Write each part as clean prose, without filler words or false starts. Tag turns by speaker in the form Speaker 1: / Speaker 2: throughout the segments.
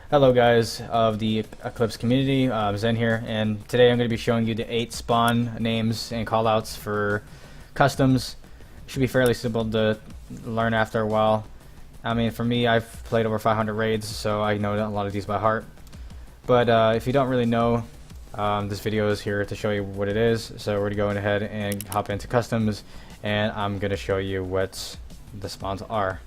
Speaker 1: Hello guys of the Eclipse community, Zen here, and today I'm going to be showing you the 8 spawn names and callouts for customs. Should be fairly simple to learn after a while. I mean, for me, I've played over 500 raids, so I know a lot of these by heart. But if you don't really know, this video is here to show you what it is. So we're going to go ahead and hop into customs, and I'm going to show you what the spawns are.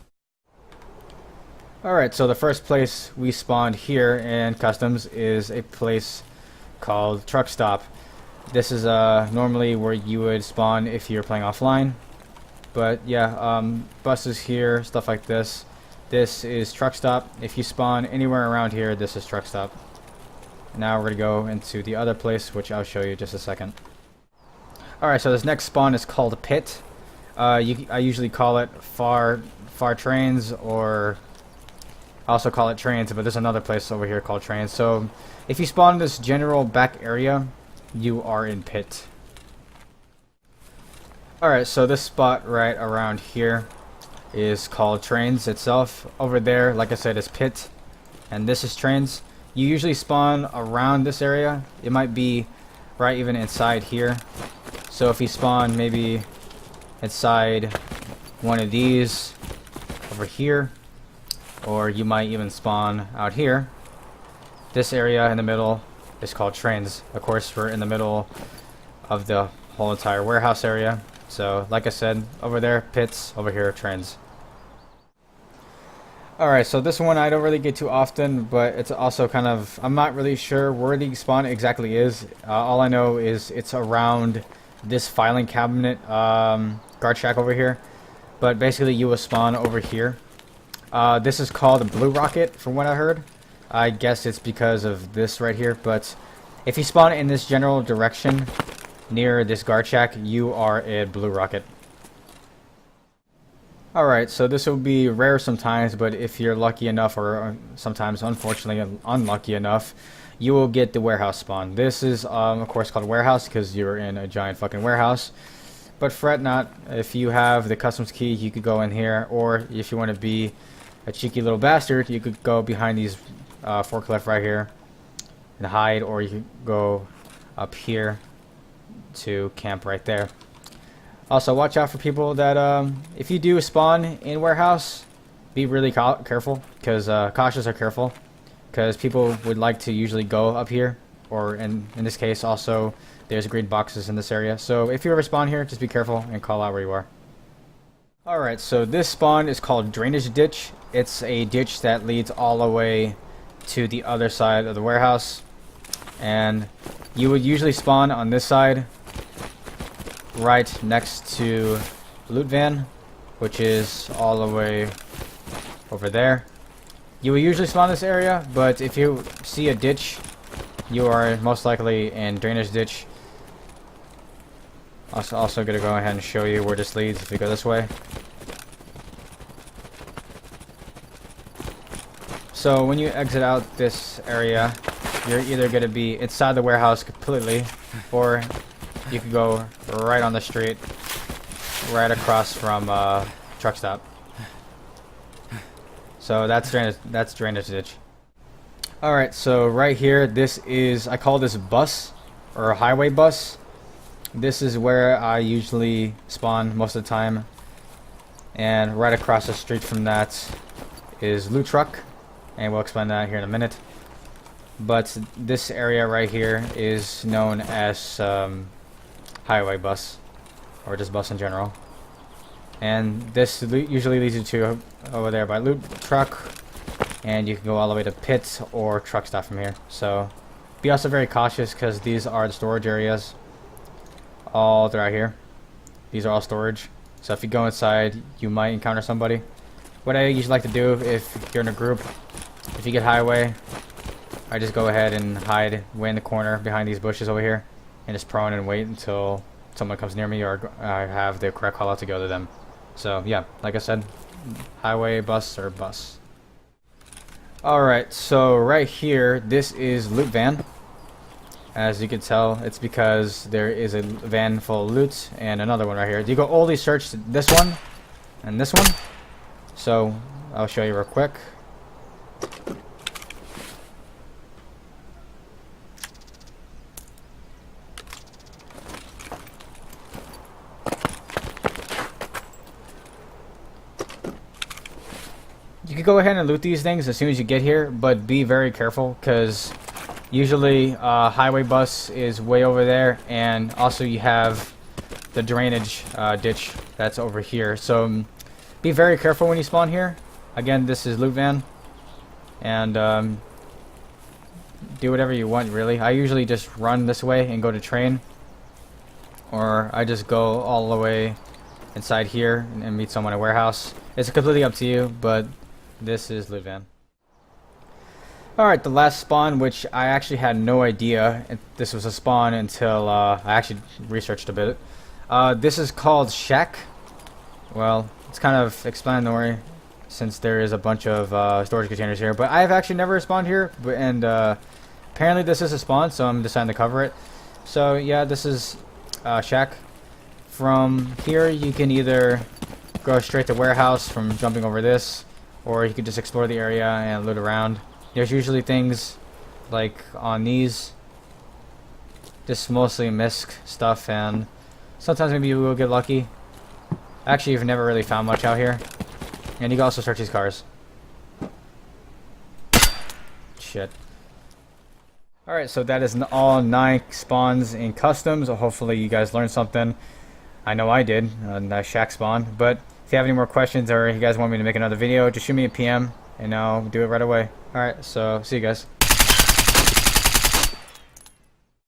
Speaker 1: Alright, so the first place we spawned here in customs is a place called Truck Stop. This is normally where you would spawn if you're playing offline. But yeah, buses here, stuff like this. This is Truck Stop. If you spawn anywhere around here, this is Truck Stop. Now we're going to go into the other place, which I'll show you in just a second. Alright, so this next spawn is called Pit. I usually call it Far Trains, or I also call it Trains, but there's another place over here called Trains. So if you spawn in this general back area, you are in Pit. Alright, so this spot right around here is called Trains itself. Over there, like I said, is Pit, and this is Trains. You usually spawn around this area. It might be right even inside here. So if you spawn maybe inside one of these over here, or you might even spawn out here. This area in the middle is called Trains. Of course, we're in the middle of the whole entire warehouse area. So, like I said, over there, Pits, over here, Trains. Alright, so this one I don't really get too often, but it's also kind of, I'm not really sure where the spawn exactly is. All I know is it's around this filing cabinet guard shack over here. But basically, you will spawn over here. This is called a blue rocket, from what I heard. I guess it's because of this right here, but if you spawn in this general direction near this guard shack, you are a blue rocket. Alright, so this will be rare sometimes, but if you're lucky enough, or sometimes unfortunately unlucky enough, you will get the warehouse spawn. This is of course called warehouse because you're in a giant fucking warehouse. But fret not, if you have the customs key, you could go in here, or if you want to be a cheeky little bastard, you could go behind these forklift right here and hide, or you could go up here to camp right there. Also, watch out for people that if you do spawn in warehouse, be really careful, because cautious or careful, because people would like to usually go up here, or in this case also there's green boxes in this area. So if you ever spawn here, just be careful and call out where you are. Alright, so this spawn is called Drainage Ditch. It's a ditch that leads all the way to the other side of the warehouse. And you would usually spawn on this side, right next to loot van, which is all the way over there. You will usually spawn this area, but if you see a ditch, you are most likely in Drainage Ditch. Also gonna go ahead and show you where this leads if you go this way. So when you exit out this area, you're either gonna be inside the warehouse completely, or you could go right on the street, right across from Truck Stop. So that's Drainage Ditch. Alright, so right here, this is, I call this bus, or a highway bus. This is where I usually spawn most of the time. And right across the street from that is Loot Truck, and we'll explain that here in a minute. But this area right here is known as highway bus, or just bus in general. And this usually leads you to over there by Loot Truck, and you can go all the way to Pit or Truck Stop from here. So be also very cautious, because these are the storage areas. All throughout here, these are all storage. So if you go inside, you might encounter somebody. What I usually like to do if you're in a group, if you get highway, I just go ahead and hide way in the corner behind these bushes over here, and just prone and wait until someone comes near me, or I have the correct call out to go to them. So yeah, like I said, highway, bus, or bus. Alright, so right here, this is loot van. As you can tell, it's because there is a van full of loot, and another one right here. You go only search this one and this one. So I'll show you real quick. could go ahead and loot these things as soon as you get here, but be very careful because usually highway bus is way over there, and also you have the drainage ditch that's over here. So be very careful when you spawn here. Again, this is loot van, and do whatever you want really. I usually just run this way and go to train, or I just go all the way inside here and meet someone at warehouse. It's completely up to you, but this is loot van. Alright, the last spawn, which I actually had no idea this was a spawn until I actually researched a bit. This is called Shack. Well, it's kind of explanatory since there is a bunch of storage containers here, but I've actually never spawned here, and apparently this is a spawn, so I'm deciding to cover it. So yeah, this is Shack. From here you can either go straight to warehouse from jumping over this, or you can just explore the area and loot around. There's usually things like on these, just mostly misc stuff, and sometimes maybe you will get lucky. Actually, you've never really found much out here. And you can also search these cars. Shit. Alright, so that is all 9 spawns in customs. So hopefully you guys learned something. I know I did. Nice Shack spawn. But if you have any more questions or you guys want me to make another video, just shoot me a PM and I'll do it right away. Alright, so see you guys.